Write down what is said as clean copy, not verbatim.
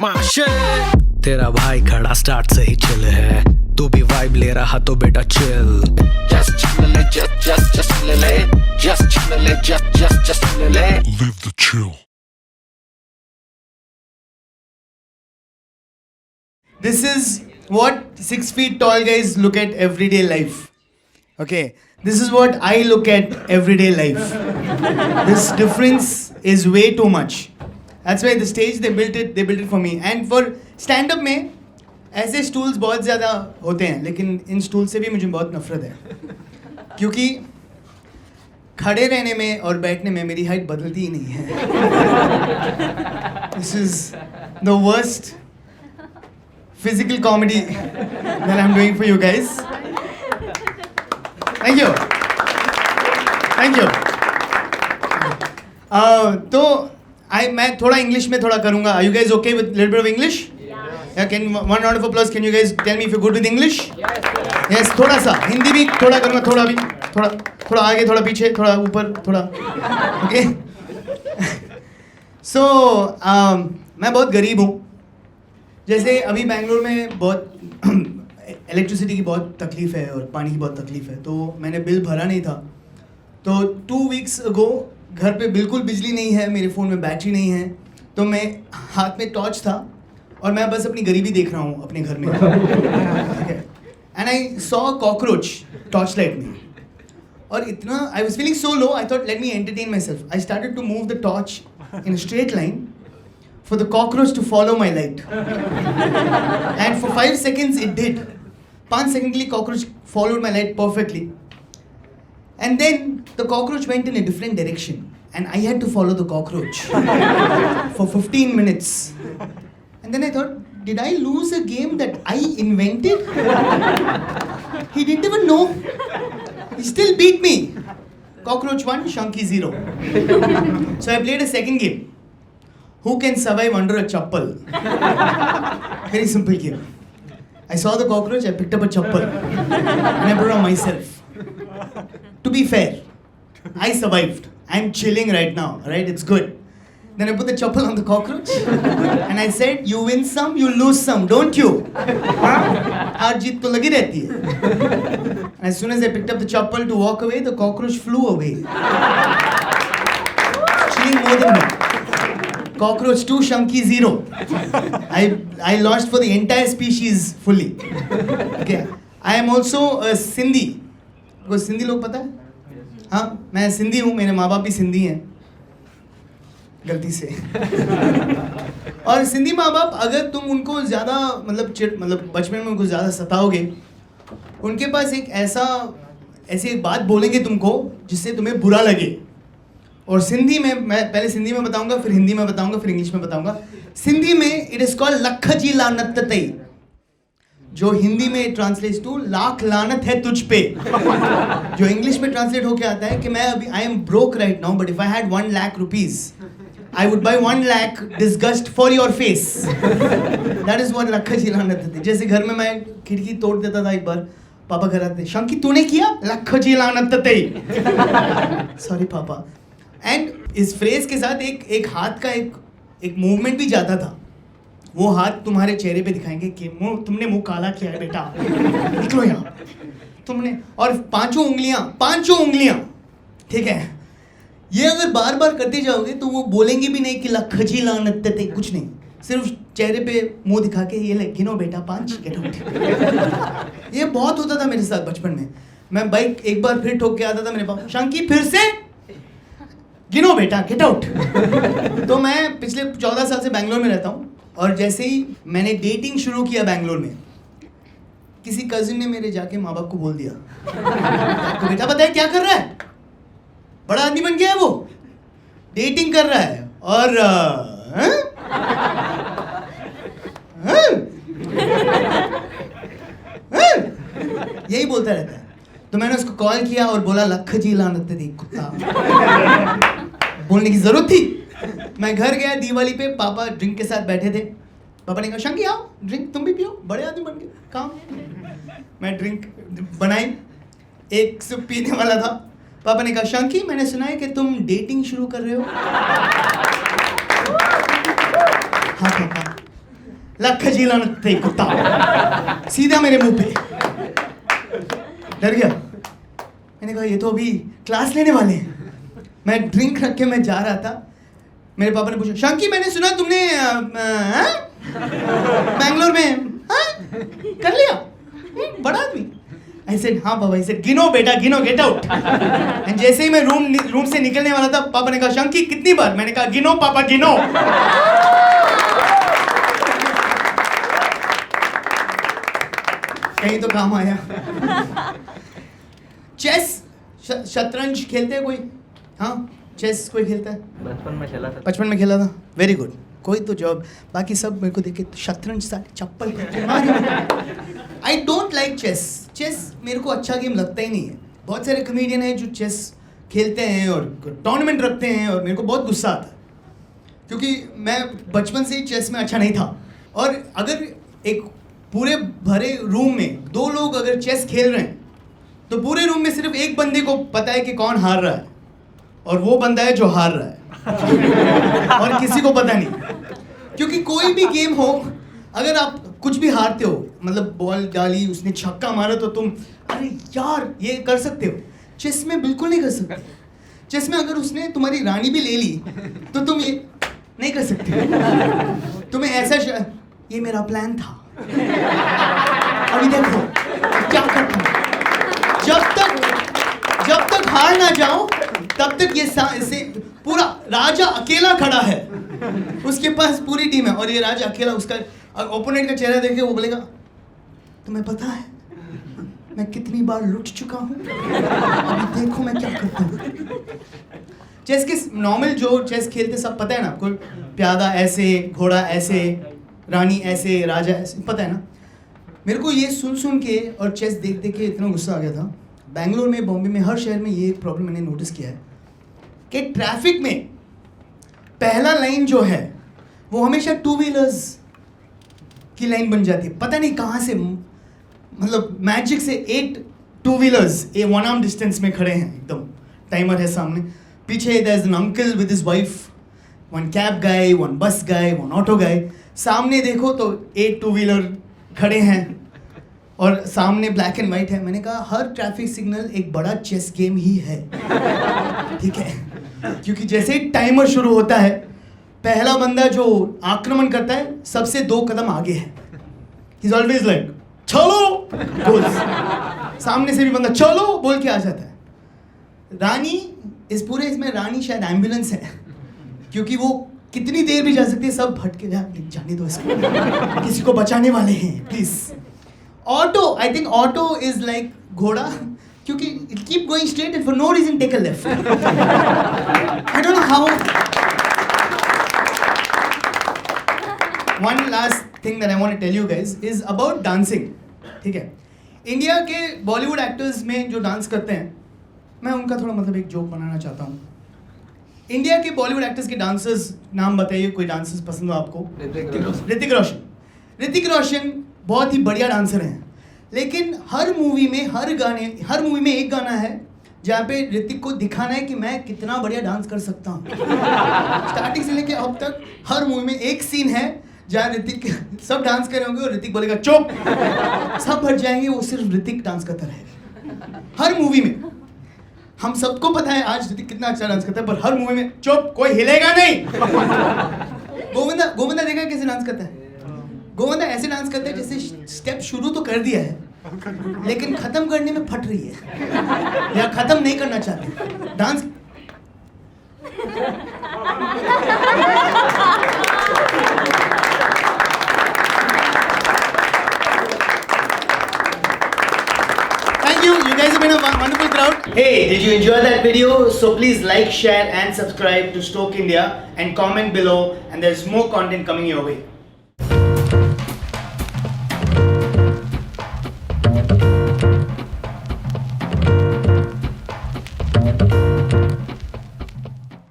माशे तेरा भाई खड़ा स्टार्ट से ही चिल है, तू भी वाइब ले रहा तो बेटा chill. Just chill, just chill, just chill, just chill. Live the chill. This is what 6 feet tall guys look at everyday life. Okay, this is what I look at everyday life. This difference is way too much. That's why the stage they built it for me. And for stand-up में ऐसे stools बहुत ज़्यादा होते हैं, लेकिन इन stools से भी मुझे बहुत नफरत है, क्योंकि खड़े रहने में और बैठने में मेरी हाइट बदलती ही नहीं है. This is the worst physical comedy that I'm doing for you guys. Thank you. तो मैं थोड़ा इंग्लिश में थोड़ा करूँगा. Are you guys okay with little bit of English? Yeah. Can one round of applause? Can you guys tell me if you're good with English? Yes. थोड़ा सा हिंदी भी थोड़ा करूँगा, थोड़ा भी थोड़ा आगे, थोड़ा पीछे, थोड़ा ऊपर, थोड़ा. Okay. So मैं बहुत गरीब हूँ. जैसे अभी बेंगलोर में बहुत इलेक्ट्रिसिटी की बहुत तकलीफ़ है और पानी की बहुत तकलीफ़ है, तो मैंने बिल भरा नहीं था. तो 2 weeks ago घर पे बिल्कुल बिजली नहीं है, मेरे फ़ोन में बैटरी नहीं है, तो मैं हाथ में टॉर्च था और मैं बस अपनी गरीबी देख रहा हूँ अपने घर में. And I saw cockroach torch light में, और इतना I was feeling so low, I thought let me entertain myself. I started to move the torch in straight line for the cockroach to follow my light. And for 5 seconds it did. 5 seconds के लिए cockroach followed my light perfectly. And then the cockroach went in a different direction and I had to follow the cockroach for 15 minutes. And then I thought, did I lose a game that I invented? He didn't even know. He still beat me. Cockroach 1, Shanky 0. So I played a second game. Who can survive under a chappal? Very simple game. I saw the cockroach, I picked up a chappal and I put it on myself. To be fair, I survived. I'm chilling right now, right? It's good. Then I put the chappal on the cockroach and I said, you win some, you lose some, don't you? हार जीत तो लगी रहती है. As soon as I picked up the chappal to walk away, the cockroach flew away. Chilling more than me. Cockroach 2, Shanky 0. I lost for the entire species fully. Okay. I am also a Sindhi. आपको सिंधी लोग पता है? हाँ, मैं सिंधी हूँ, मेरे माँ बाप भी सिंधी हैं, गलती से. और सिंधी माँ बाप अगर तुम उनको ज़्यादा मतलब बचपन में उनको ज़्यादा सताओगे, उनके पास ऐसी एक बात बोलेंगे तुमको जिससे तुम्हें बुरा लगे. और सिंधी में मैं पहले सिंधी में बताऊंगा, फिर हिंदी में बताऊंगा, फिर इंग्लिश में बताऊंगा. सिंधी में इट इज कॉल्ड लख जी लानत तई, जो हिंदी में ट्रांसलेट टू लाख लानत है तुझ पे. जो इंग्लिश में ट्रांसलेट होके आता है कि मैं अभी I am broke right now, but if I had 1 lakh rupees I would buy 1 lakh disgust for your face. That is what लख जी लानत तई. जैसे घर में मैं खिड़की तोड़ देता था, एक बार पापा घर आते, शंकी तूने किया, लख जी लानत तई. सॉरी पापा. एंड इस फ्रेज के साथ एक हाथ का एक मूवमेंट भी जाता था. वो हाथ तुम्हारे चेहरे पे दिखाएंगे कि तुमने मुंह काला किया है बेटा, निकलो यहाँ तुमने. और पांचों उंगलियां, ठीक है, ये अगर बार बार करते जाओगे तो वो बोलेंगे भी नहीं कि लखजी लानत ते, कुछ नहीं, सिर्फ चेहरे पे मुंह दिखा के ये ले गिनो बेटा 5 गेट आउट. ये बहुत होता था मेरे साथ बचपन में. मैं बाइक एक बार फिर ठोक के आता था, मेरे पापा शंकी फिर से गिनो बेटा गेट आउट. तो मैं पिछले 14 साल से बैंगलोर में रहता हूँ, और जैसे ही मैंने डेटिंग शुरू किया बैंगलोर में, किसी कजिन ने मेरे जाके माँ बाप को बोल दिया, आपको बेटा पता है क्या कर रहा है, बड़ा आदमी बन गया है वो, डेटिंग कर रहा है. और यही बोलता रहता है. तो मैंने उसको कॉल किया और बोला लख जी लानत दी कुत्ता. बोलने की जरूरत थी. मैं घर गया दिवाली पे, पापा ड्रिंक के साथ बैठे थे. पापा ने कहा शंकी आओ ड्रिंक तुम भी पियो, बड़े आदमी बन गए, काम. मैं ड्रिंक बनाई, एक सिप पीने वाला था. पापा ने कहा शंकी मैंने सुना है कि तुम डेटिंग शुरू कर रहे हो. हाँ पापा. लख जिला ते कुत्ता, सीधा मेरे मुंह पे। डर गया। मैंने कहा ये तो अभी क्लास लेने वाले हैं। मैं ड्रिंक रख के मैं जा रहा था, मेरे पापा ने पूछा, शंकी मैंने सुना तुमने बैंगलोर में कर लिया, बड़ा आदमी। I said, हाँ पापा। I said, गिनो बेटा गिनो, गेट आउट। एंड जैसे ही मैं रूम से निकलने वाला था, पापा ने कहा, शंकी कितनी बार? मैंने कहा, गिनो पापा गिनो। कहीं तो काम आया। चेस, शतरंज खेलते हैं कोई? हाँ, चेस कोई खेलता है? बचपन में खेला था। बचपन में खेला था, वेरी गुड। कोई तो जॉब, बाकी सब मेरे को देखे शतरंज सारे चप्पल। I don't like chess. Chess मेरे को अच्छा गेम लगता ही नहीं है। बहुत सारे कमेडियन हैं जो चेस खेलते हैं और टूर्नामेंट रखते हैं, और मेरे को बहुत गुस्सा आता है, क्योंकि मैं बचपन से ही चेस में अच्छा नहीं था। और अगर एक पूरे भरे रूम में 2 लोग अगर चेस खेल रहे हैं, तो पूरे रूम में सिर्फ एक बंदे को पता है कि कौन हार रहा है, और वो बंदा है जो हार रहा है। और किसी को पता नहीं। क्योंकि कोई भी गेम हो, अगर आप कुछ भी हारते हो, मतलब बॉल डाली, उसने छक्का मारा, तो तुम अरे यार ये कर सकते हो। चेस में बिल्कुल नहीं कर सकते। चेस में अगर उसने तुम्हारी रानी भी ले ली, तो तुम ये नहीं कर सकते। तुम्हें ऐसा ये मेरा प्लान था, अभी देखो क्या करता हूँ। जब तक हार ना जाओ, तब तक ये पूरा राजा अकेला खड़ा है, उसके पास पूरी टीम है, और ये राजा अकेला, उसका ओपोनेंट का चेहरा देखे वो बोलेगा, तुम्हें पता है मैं कितनी बार लुट चुका हूँ, अभी देखो मैं क्या करता हूँ। चेस के नॉर्मल जो चेस खेलते सब पता है ना आपको, प्यादा ऐसे, घोड़ा ऐसे, रानी ऐसे, राजा ऐसे, पता है ना। मेरे को ये सुन के और चेस देख के इतना गुस्सा आ गया था। बैंगलोर में, बॉम्बे में, हर शहर में ये एक प्रॉब्लम मैंने नोटिस किया है कि ट्रैफिक में पहला लाइन जो है वो हमेशा 2 व्हीलर्स की लाइन बन जाती है। पता नहीं कहाँ से, मतलब मैजिक से 8 2 व्हीलर्स 1 आर्म डिस्टेंस में खड़े हैं, एकदम टाइमर है सामने। पीछे there is an uncle with his wife, 1 cab guy, 1 bus guy, 1 auto गाय। सामने देखो तो 8 2 व्हीलर खड़े हैं, और सामने ब्लैक एंड वाइट है। मैंने कहा हर ट्रैफिक सिग्नल एक बड़ा चेस गेम ही है, ठीक है। क्योंकि जैसे ही टाइमर शुरू होता है, पहला बंदा जो आक्रमण करता है सबसे 2 कदम आगे है। ही इज ऑलवेज लाइक चलो गोल्स, सामने से भी बंदा चलो बोल के आ जाता है। रानी, इस पूरे इसमें रानी शायद एम्बुलेंस है, क्योंकि वो कितनी देर भी जा सकती है, सब भटके जाने दो इसको, किसी को बचाने वाले हैं please. Auto, I think auto is like घोड़ा, क्योंकि it keep going straight and for no reason take a left. I don't know how. One last thing that I want to tell you guys is about dancing, ठीक है। India के Bollywood actors में जो dance करते हैं, मैं उनका थोड़ा मतलब एक जोक बनाना चाहता हूँ। इंडिया के बॉलीवुड एक्टर्स के डांसर्स नाम बताइए, कोई डांसर्स पसंद हो आपको? ऋतिक रोशन। ऋतिक रोशन बहुत ही बढ़िया डांसर हैं, लेकिन हर मूवी में एक गाना है जहाँ पे ऋतिक को दिखाना है कि मैं कितना बढ़िया डांस कर सकता हूँ। स्टार्टिंग से लेके अब तक हर मूवी में एक सीन है जहाँ ऋतिक, सब डांस कर रहे होंगे और ऋतिक बोलेगा चुप, सब भट जाएंगे, वो सिर्फ ऋतिक डांस करता रहेगा हर मूवी में। हम सबको पता है आज ऋतिक कितना अच्छा डांस करता है, पर हर मूवी में चुप, कोई हिलेगा नहीं। गोविंदा देखा कैसे डांस करता है? गोविंदा ऐसे डांस करता है जैसे स्टेप शुरू तो कर दिया है, लेकिन खत्म करने में फट रही है या खत्म नहीं करना चाहते dance. Thank you. You guys have been a wonderful crowd. Hey, did you enjoy that video? So please like, share and subscribe to STOK India and comment below, and there's more content coming your way.